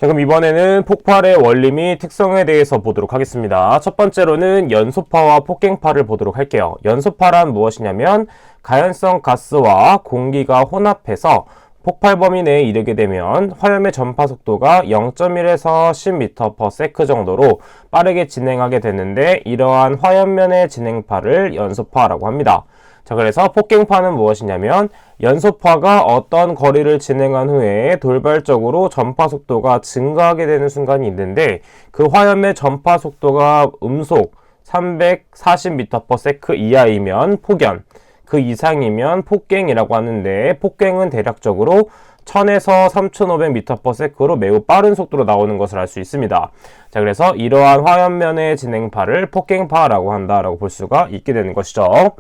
자, 그럼 이번에는 폭발의 원리 및 특성에 대해서 보도록 하겠습니다. 첫 번째로는 연소파와 폭갱파를 보도록 할게요. 연소파란 무엇이냐면 가연성 가스와 공기가 혼합해서 폭발 범위 내에 이르게 되면 화염의 전파 속도가 0.1에서 10m/s 정도로 빠르게 진행하게 되는데, 이러한 화염면의 진행파를 연소파라고 합니다. 자, 그래서 폭갱파는 무엇이냐면 연소파가 어떤 거리를 진행한 후에 돌발적으로 전파 속도가 증가하게 되는 순간이 있는데, 그 화염의 전파 속도가 음속 340m/s 이하이면 폭연, 그 이상이면 폭갱이라고 하는데, 폭갱은 대략적으로 1000에서 3500m/s로 매우 빠른 속도로 나오는 것을 알 수 있습니다. 자, 그래서 이러한 화염면의 진행파를 폭갱파라고 한다라고 볼 수가 있게 되는 것이죠.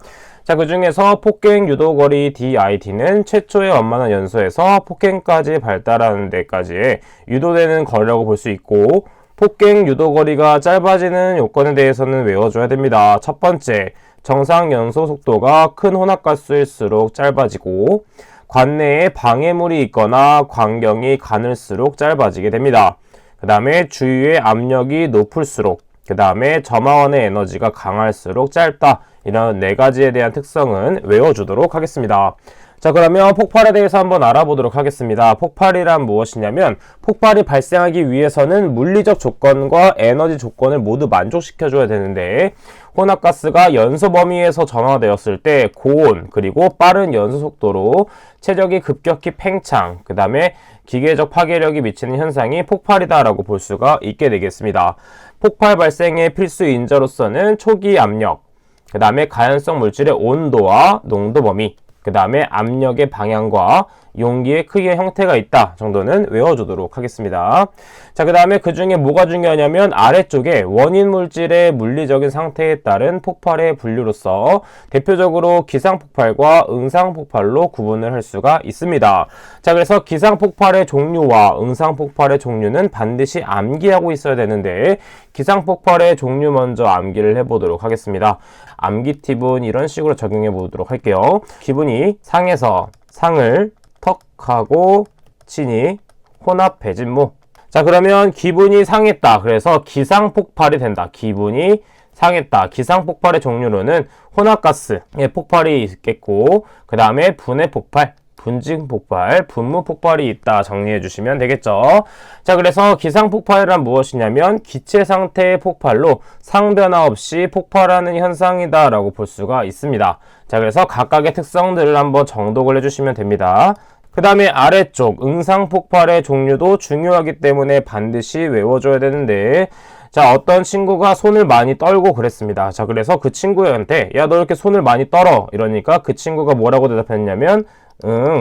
자, 그 중에서 폭갱 유도거리 DID는 최초의 원만한 연소에서 폭갱까지 발달하는 데까지 유도되는 거리라고 볼 수 있고, 폭갱 유도거리가 짧아지는 요건에 대해서는 외워줘야 됩니다. 첫 번째, 정상 연소 속도가 큰 혼합가스일수록 짧아지고, 관내에 방해물이 있거나 광경이 가늘수록 짧아지게 됩니다. 그 다음에 주위의 압력이 높을수록, 그 다음에 점화원의 에너지가 강할수록 짧다. 이런 네 가지에 대한 특성은 외워주도록 하겠습니다. 자, 그러면 폭발에 대해서 한번 알아보도록 하겠습니다. 폭발이란 무엇이냐면, 폭발이 발생하기 위해서는 물리적 조건과 에너지 조건을 모두 만족시켜줘야 되는데, 혼합가스가 연소 범위에서 전화되었을 때 고온 그리고 빠른 연소 속도로 최적이 급격히 팽창, 그 다음에 기계적 파괴력이 미치는 현상이 폭발이다라고 볼 수가 있게 되겠습니다. 폭발 발생의 필수 인자로서는 초기 압력, 그 다음에 가연성 물질의 온도와 농도 범위, 그 다음에 압력의 방향과 용기의 크기의 형태가 있다 정도는 외워주도록 하겠습니다. 자, 그 다음에 그 중에 뭐가 중요하냐면 아래쪽에 원인 물질의 물리적인 상태에 따른 폭발의 분류로서 대표적으로 기상폭발과 응상폭발로 구분을 할 수가 있습니다. 자, 그래서 기상폭발의 종류와 응상폭발의 종류는 반드시 암기하고 있어야 되는데, 기상폭발의 종류 먼저 암기를 해보도록 하겠습니다. 암기 팁은 이런 식으로 적용해 보도록 할게요. 기분이 상에서 상을 턱하고 치니 혼합 배진모. 자, 그러면 기분이 상했다. 그래서 기상폭발이 된다. 기분이 상했다. 기상폭발의 종류로는 혼합가스의 폭발이 있겠고, 그 다음에 분해 폭발, 분진 폭발, 분무 폭발이 있다 정리해 주시면 되겠죠. 자, 그래서 기상폭발이란 무엇이냐면 기체 상태의 폭발로 상변화 없이 폭발하는 현상이다 라고 볼 수가 있습니다. 자, 그래서 각각의 특성들을 한번 정독을 해주시면 됩니다. 그 다음에 아래쪽 응상폭발의 종류도 중요하기 때문에 반드시 외워줘야 되는데, 자, 어떤 친구가 손을 많이 떨고 그랬습니다. 자, 그래서 그 친구한테 야, 너 이렇게 손을 많이 떨어 이러니까 그 친구가 뭐라고 대답했냐면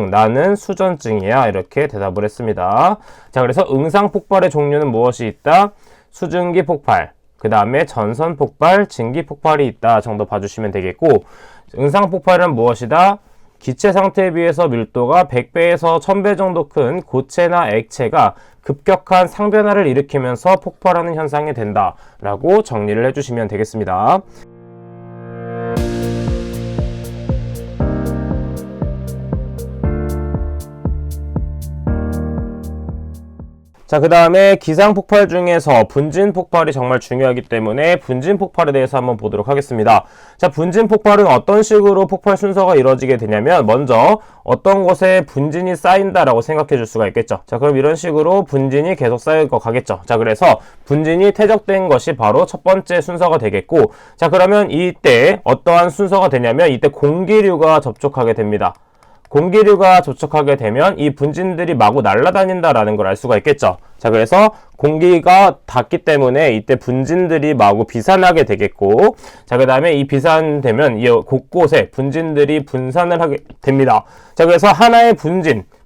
나는 수전증이야 이렇게 대답을 했습니다. 자, 그래서 응상폭발의 종류는 무엇이 있다? 수증기 폭발, 그 다음에 전선 폭발, 증기 폭발이 있다 정도 봐주시면 되겠고, 응상폭발은 무엇이다? 기체 상태에 비해서 밀도가 100배에서 1000배 정도 큰 고체나 액체가 급격한 상변화를 일으키면서 폭발하는 현상이 된다 라고 정리를 해주시면 되겠습니다. 자, 그 다음에 기상폭발 중에서 분진폭발이 정말 중요하기 때문에 분진폭발에 대해서 한번 보도록 하겠습니다. 자, 분진폭발은 어떤 식으로 폭발 순서가 이루어지게 되냐면, 먼저 어떤 곳에 분진이 쌓인다라고 생각해 줄 수가 있겠죠. 자, 그럼 이런 식으로 분진이 계속 쌓일 거 가겠죠. 자, 그래서 분진이 퇴적된 것이 바로 첫 번째 순서가 되겠고, 자, 그러면 이때 어떠한 순서가 되냐면, 이때 공기류가 접촉하게 됩니다. 공기류가 접촉하게 되면 이 분진들이 마구 날아다닌다라는 걸 알 수가 있겠죠. 자, 그래서 공기가 닿기 때문에 이때 분진들이 마구 비산하게 되겠고, 자, 그 다음에 이 비산되면 이 곳곳에 분진들이 분산을 하게 됩니다. 자, 그래서 하나의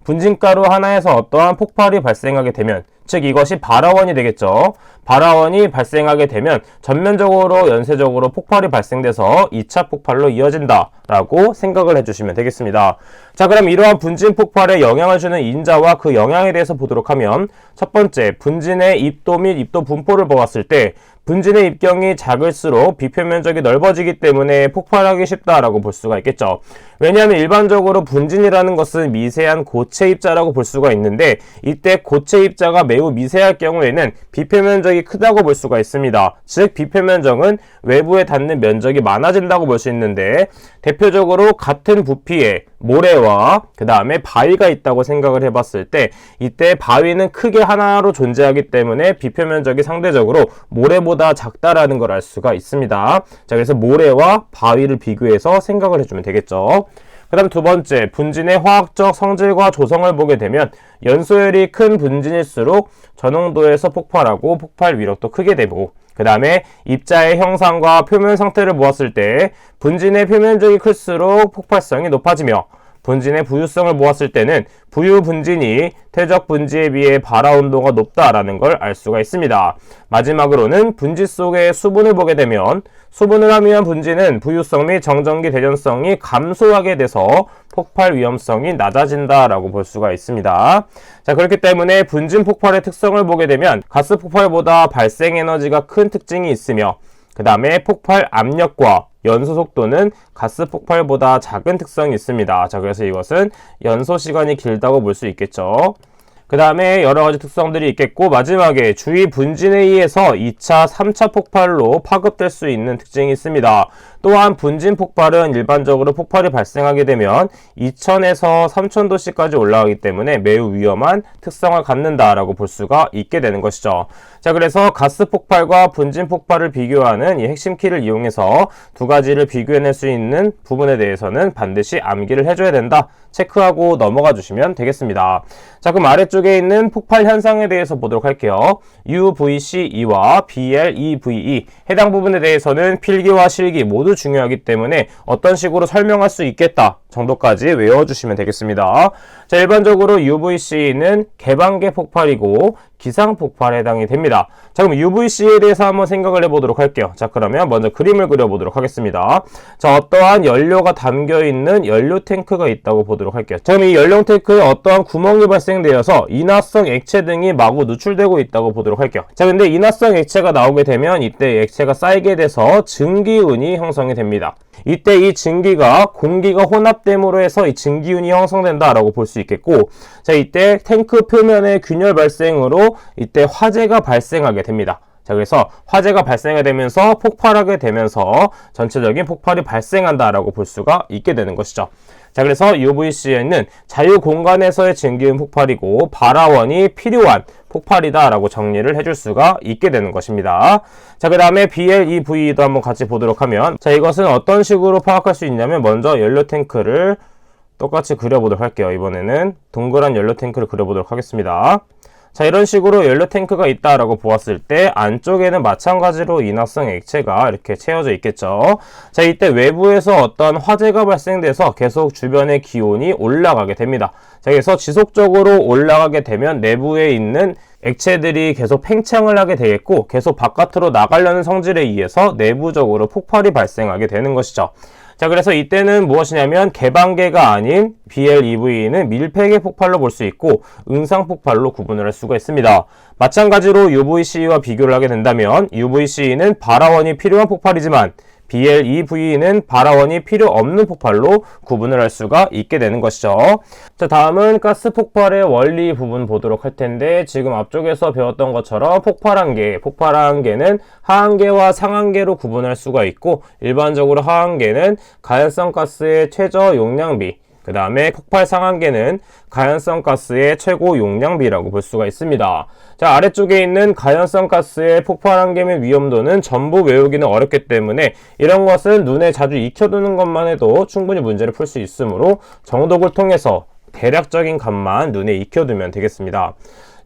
분진가루 하나에서 어떠한 폭발이 발생하게 되면, 즉 이것이 발화원이 되겠죠. 발화원이 발생하게 되면 전면적으로 연쇄적으로 폭발이 발생돼서 2차 폭발로 이어진다 라고 생각을 해주시면 되겠습니다. 자, 그럼 이러한 분진 폭발에 영향을 주는 인자와 그 영향에 대해서 보도록 하면, 첫 번째, 분진의 입도 및 입도 분포를 보았을 때 분진의 입경이 작을수록 비표면적이 넓어지기 때문에 폭발하기 쉽다라고 볼 수가 있겠죠. 왜냐하면 일반적으로 분진이라는 것은 미세한 고체 입자라고 볼 수가 있는데, 이때 고체 입자가 매우 미세할 경우에는 비표면적이 크다고 볼 수가 있습니다. 즉 비표면적은 외부에 닿는 면적이 많아진다고 볼 수 있는데, 대표적으로 같은 부피에 모래와 그 다음에 바위가 있다고 생각을 해봤을 때, 이때 바위는 크게 하나로 존재하기 때문에 비표면적이 상대적으로 모래보다 작다라는 걸 알 수가 있습니다. 자, 그래서 모래와 바위를 비교해서 생각을 해주면 되겠죠. 그 다음 두 번째, 분진의 화학적 성질과 조성을 보게 되면 연소율이 큰 분진일수록 전홍도에서 폭발하고 폭발 위력도 크게 되고, 그 다음에 입자의 형상과 표면 상태를 보았을 때 분진의 표면적이 클수록 폭발성이 높아지며, 분진의 부유성을 보았을 때는 부유 분진이 퇴적 분지에 비해 발화 온도가 높다라는 걸 알 수가 있습니다. 마지막으로는 분지 속의 수분을 보게 되면 수분을 함유한 분지는 부유성 및 정전기 대전성이 감소하게 돼서 폭발 위험성이 낮아진다라고 볼 수가 있습니다. 자, 그렇기 때문에 분진 폭발의 특성을 보게 되면 가스 폭발보다 발생 에너지가 큰 특징이 있으며, 그 다음에 폭발 압력과 연소 속도는 가스 폭발보다 작은 특성이 있습니다. 자, 그래서 이것은 연소 시간이 길다고 볼 수 있겠죠. 그 다음에 여러가지 특성들이 있겠고, 마지막에 주위 분진에 의해서 2차, 3차 폭발로 파급될 수 있는 특징이 있습니다. 또한 분진 폭발은 일반적으로 폭발이 발생하게 되면 2000에서 3000도씨까지 올라가기 때문에 매우 위험한 특성을 갖는다라고 볼 수가 있게 되는 것이죠. 자, 그래서 가스 폭발과 분진 폭발을 비교하는 이 핵심 키를 이용해서 두 가지를 비교해낼 수 있는 부분에 대해서는 반드시 암기를 해줘야 된다. 체크하고 넘어가 주시면 되겠습니다. 자, 그럼 아래쪽에 있는 폭발 현상에 대해서 보도록 할게요. UVCE와 BLEVE 해당 부분에 대해서는 필기와 실기 모두 중요하기 때문에 어떤 식으로 설명할 수 있겠다 정도까지 외워주시면 되겠습니다. 자, 일반적으로 UVC는 개방계 폭발이고 기상 폭발에 해당이 됩니다. 자, 그럼 UVC에 대해서 한번 생각을 해보도록 할게요. 자, 그러면 먼저 그림을 그려보도록 하겠습니다. 자, 어떠한 연료가 담겨있는 연료 탱크가 있다고 보도록 할게요. 자, 그럼 이 연료 탱크에 어떠한 구멍이 발생되어서 인화성 액체 등이 마구 누출되고 있다고 보도록 할게요. 자, 근데 인화성 액체가 나오게 되면 이때 액체가 쌓이게 돼서 증기운이 형성이 됩니다. 이때 이 증기가 공기가 혼합됨으로 해서 이 증기운이 형성된다라고 볼 수 있겠고, 자, 이때 탱크 표면의 균열 발생으로 이때 화재가 발생하게 됩니다. 자, 그래서 화재가 발생하게 되면서 폭발하게 되면서 전체적인 폭발이 발생한다라고 볼 수가 있게 되는 것이죠. 자, 그래서 UVC에는 자유 공간에서의 증기운 폭발이고 발화원이 필요한 폭발이다 라고 정리를 해줄 수가 있게 되는 것입니다. 자, 그 다음에 BLEV도 한번 같이 보도록 하면, 자, 이것은 어떤 식으로 파악할 수 있냐면, 먼저 연료 탱크를 똑같이 그려보도록 할게요. 이번에는 동그란 연료 탱크를 그려보도록 하겠습니다. 자, 이런 식으로 연료 탱크가 있다라고 보았을 때 안쪽에는 마찬가지로 인화성 액체가 이렇게 채워져 있겠죠. 자, 이때 외부에서 어떤 화재가 발생돼서 계속 주변의 기온이 올라가게 됩니다. 자, 그래서 지속적으로 올라가게 되면 내부에 있는 액체들이 계속 팽창을 하게 되겠고, 계속 바깥으로 나가려는 성질에 의해서 내부적으로 폭발이 발생하게 되는 것이죠. 자, 그래서 이때는 무엇이냐면 개방계가 아닌 BLEV는 밀폐계 폭발로 볼 수 있고 응상 폭발로 구분을 할 수가 있습니다. 마찬가지로 UVC와 비교를 하게 된다면 UVC는 발화원이 필요한 폭발이지만 BLEV는 발화원이 필요 없는 폭발로 구분을 할 수가 있게 되는 것이죠. 자, 다음은 가스 폭발의 원리 부분 보도록 할 텐데, 지금 앞쪽에서 배웠던 것처럼 폭발한계는 하한계와 상한계로 구분할 수가 있고, 일반적으로 하한계는 가연성 가스의 최저 용량비, 그 다음에 폭발 상한계는 가연성 가스의 최고 용량비라고 볼 수가 있습니다. 자, 아래쪽에 있는 가연성 가스의 폭발 한계 및 위험도는 전부 외우기는 어렵기 때문에 이런 것은 눈에 자주 익혀두는 것만 해도 충분히 문제를 풀 수 있으므로 정독을 통해서 대략적인 값만 눈에 익혀두면 되겠습니다.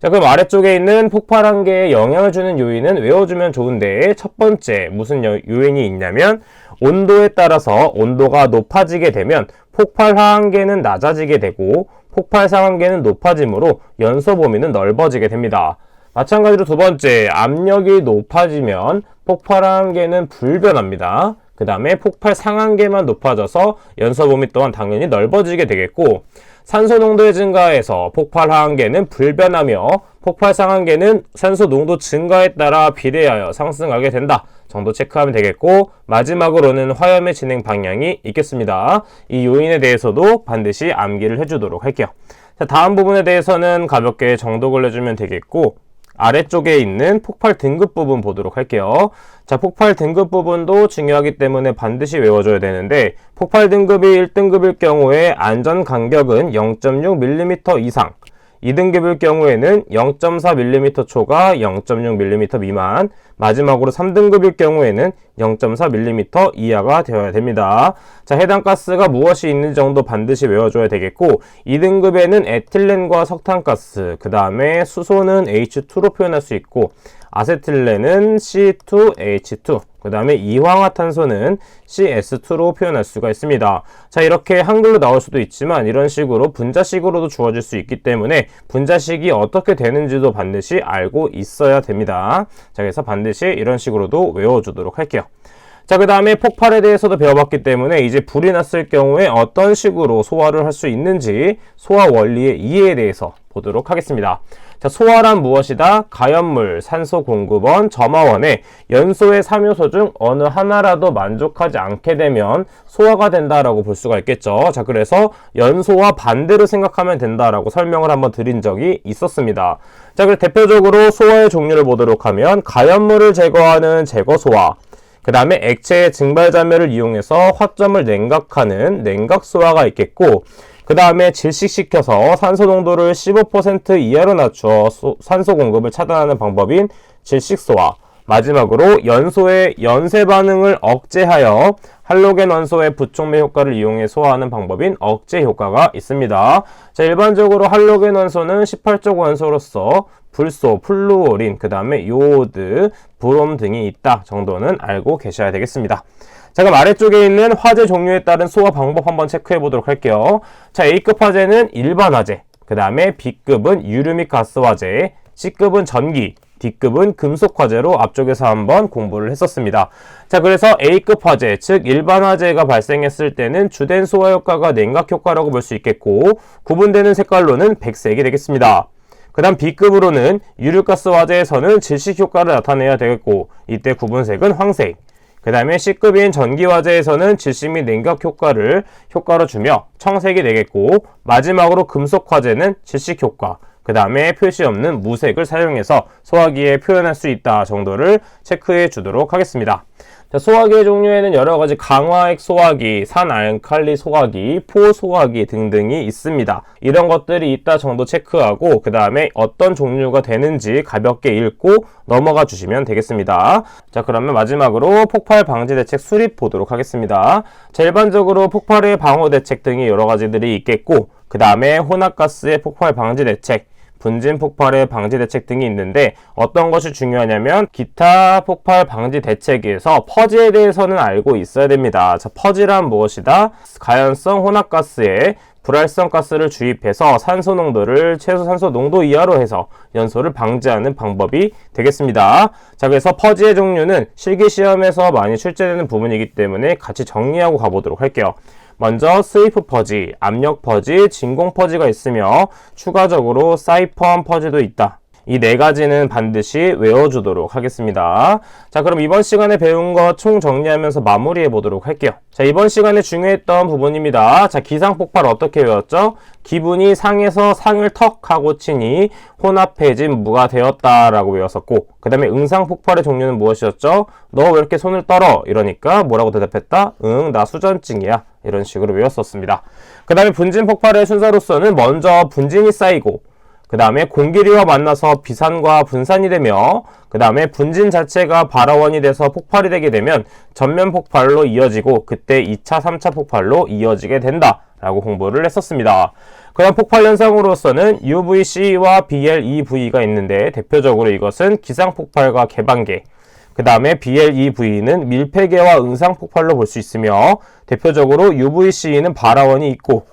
자, 그럼 아래쪽에 있는 폭발 한계에 영향을 주는 요인은 외워주면 좋은데, 첫 번째 무슨 요인이 있냐면, 온도에 따라서 온도가 높아지게 되면 폭발 하한계는 낮아지게 되고 폭발 상한계는 높아지므로 연소 범위는 넓어지게 됩니다. 마찬가지로 두 번째, 압력이 높아지면 폭발 하한계는 불변합니다. 그 다음에 폭발 상한계만 높아져서 연소 범위 또한 당연히 넓어지게 되겠고, 산소 농도의 증가에서 폭발 하한계는 불변하며 폭발 상한계는 산소 농도 증가에 따라 비례하여 상승하게 된다 정도 체크하면 되겠고, 마지막으로는 화염의 진행 방향이 있겠습니다. 이 요인에 대해서도 반드시 암기를 해주도록 할게요. 자, 다음 부분에 대해서는 가볍게 정독을 해주면 되겠고, 아래쪽에 있는 폭발 등급 부분 보도록 할게요. 자, 폭발 등급 부분도 중요하기 때문에 반드시 외워줘야 되는데, 폭발 등급이 1등급일 경우에 안전 간격은 0.6mm 이상, 2등급일 경우에는 0.4mm 초과 0.6mm 미만, 마지막으로 3등급일 경우에는 0.4mm 이하가 되어야 됩니다. 자, 해당 가스가 무엇이 있는 정도 반드시 외워줘야 되겠고, 2등급에는 에틸렌과 석탄가스, 그 다음에 수소는 H2로 표현할 수 있고, 아세틸렌은 C2H2, 그 다음에 이황화탄소는 CS2로 표현할 수가 있습니다. 자, 이렇게 한글로 나올 수도 있지만 이런 식으로 분자식으로도 주어질 수 있기 때문에 분자식이 어떻게 되는지도 반드시 알고 있어야 됩니다. 자, 그래서 반드시 이런 식으로도 외워주도록 할게요. 자, 그 다음에 폭발에 대해서도 배워봤기 때문에 이제 불이 났을 경우에 어떤 식으로 소화를 할 수 있는지 소화 원리의 이해에 대해서 보도록 하겠습니다. 자, 소화란 무엇이다? 가연물, 산소 공급원, 점화원에 연소의 3요소 중 어느 하나라도 만족하지 않게 되면 소화가 된다라고 볼 수가 있겠죠. 자, 그래서 연소와 반대로 생각하면 된다라고 설명을 한번 드린 적이 있었습니다. 자, 그래서 대표적으로 소화의 종류를 보도록 하면 가연물을 제거하는 제거소화, 그 다음에 액체의 증발자멸을 이용해서 화점을 냉각하는 냉각소화가 있겠고, 그 다음에 질식시켜서 산소 농도를 15% 이하로 낮춰 산소 공급을 차단하는 방법인 질식소화, 마지막으로 연소의 연쇄 반응을 억제하여 할로겐 원소의 부촉매 효과를 이용해 소화하는 방법인 억제 효과가 있습니다. 자, 일반적으로 할로겐 원소는 18족 원소로서 불소, 플루오린, 그 다음에 요오드, 브롬 등이 있다 정도는 알고 계셔야 되겠습니다. 자, 그럼 아래쪽에 있는 화재 종류에 따른 소화 방법 한번 체크해 보도록 할게요. 자, A급 화재는 일반 화재, 그 다음에 B급은 유류 및 가스 화재, C급은 전기, D급은 금속 화재로 앞쪽에서 한번 공부를 했었습니다. 자, 그래서 A급 화재, 즉 일반 화재가 발생했을 때는 주된 소화 효과가 냉각 효과라고 볼 수 있겠고, 구분되는 색깔로는 백색이 되겠습니다. 그 다음 B급으로는 유류가스 화재에서는 질식 효과를 나타내야 되겠고, 이때 구분색은 황색. 그 다음에 C급인 전기화재에서는 질식 및 냉각 효과로 주며 청색이 되겠고, 마지막으로 금속화재는 질식 효과, 그 다음에 표시 없는 무색을 사용해서 소화기에 표현할 수 있다 정도를 체크해 주도록 하겠습니다. 자, 소화기의 종류에는 여러가지 강화액 소화기, 산알칼리 소화기, 포 소화기 등등이 있습니다. 이런 것들이 있다 정도 체크하고 그 다음에 어떤 종류가 되는지 가볍게 읽고 넘어가 주시면 되겠습니다. 자, 그러면 마지막으로 폭발 방지 대책 수립 보도록 하겠습니다. 자, 일반적으로 폭발의 방어 대책 등이 여러가지들이 있겠고, 그 다음에 혼합가스의 폭발 방지 대책, 분진 폭발의 방지 대책 등이 있는데, 어떤 것이 중요하냐면 기타 폭발 방지 대책에서 퍼지에 대해서는 알고 있어야 됩니다. 자, 퍼지란 무엇이다? 가연성 혼합가스에 불활성 가스를 주입해서 산소 농도를 최소 산소 농도 이하로 해서 연소를 방지하는 방법이 되겠습니다. 자, 그래서 퍼지의 종류는 실기시험에서 많이 출제되는 부분이기 때문에 같이 정리하고 가보도록 할게요. 먼저 스위프 퍼지, 압력 퍼지, 진공 퍼지가 있으며 추가적으로 사이펀 퍼지도 있다. 이 네 가지는 반드시 외워주도록 하겠습니다. 자, 그럼 이번 시간에 배운 거 총 정리하면서 마무리해 보도록 할게요. 자, 이번 시간에 중요했던 부분입니다. 자, 기상폭발 어떻게 외웠죠? 기분이 상에서 상을 턱 하고 치니 혼합해진 무가 되었다라고 외웠었고, 그 다음에 응상폭발의 종류는 무엇이었죠? 너 왜 이렇게 손을 떨어? 이러니까 뭐라고 대답했다? 응, 나 수전증이야. 이런 식으로 외웠었습니다. 그 다음에 분진폭발의 순서로서는 먼저 분진이 쌓이고, 그 다음에 공기류와 만나서 비산과 분산이 되며, 그 다음에 분진 자체가 발화원이 돼서 폭발이 되게 되면 전면 폭발로 이어지고, 그때 2차, 3차 폭발로 이어지게 된다 라고 공부를 했었습니다. 그 다음 폭발 현상으로서는 UVC와 BLEV가 있는데, 대표적으로 이것은 기상폭발과 개방계, 그 다음에 BLEV는 밀폐계와 응상폭발로 볼 수 있으며, 대표적으로 UVC는 발화원이 있고,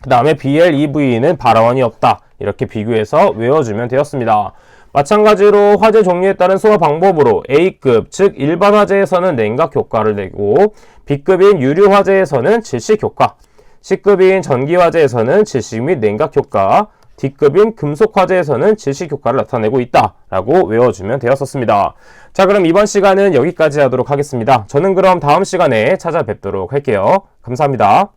그 다음에 BLEV는 발화원이 없다. 이렇게 비교해서 외워주면 되었습니다. 마찬가지로 화재 종류에 따른 소화 방법으로 A급, 즉 일반 화재에서는 냉각 효과를 내고, B급인 유류 화재에서는 질식 효과, C급인 전기 화재에서는 질식 및 냉각 효과, D급인 금속 화재에서는 질식 효과를 나타내고 있다 라고 외워주면 되었었습니다. 자, 그럼 이번 시간은 여기까지 하도록 하겠습니다. 저는 그럼 다음 시간에 찾아뵙도록 할게요. 감사합니다.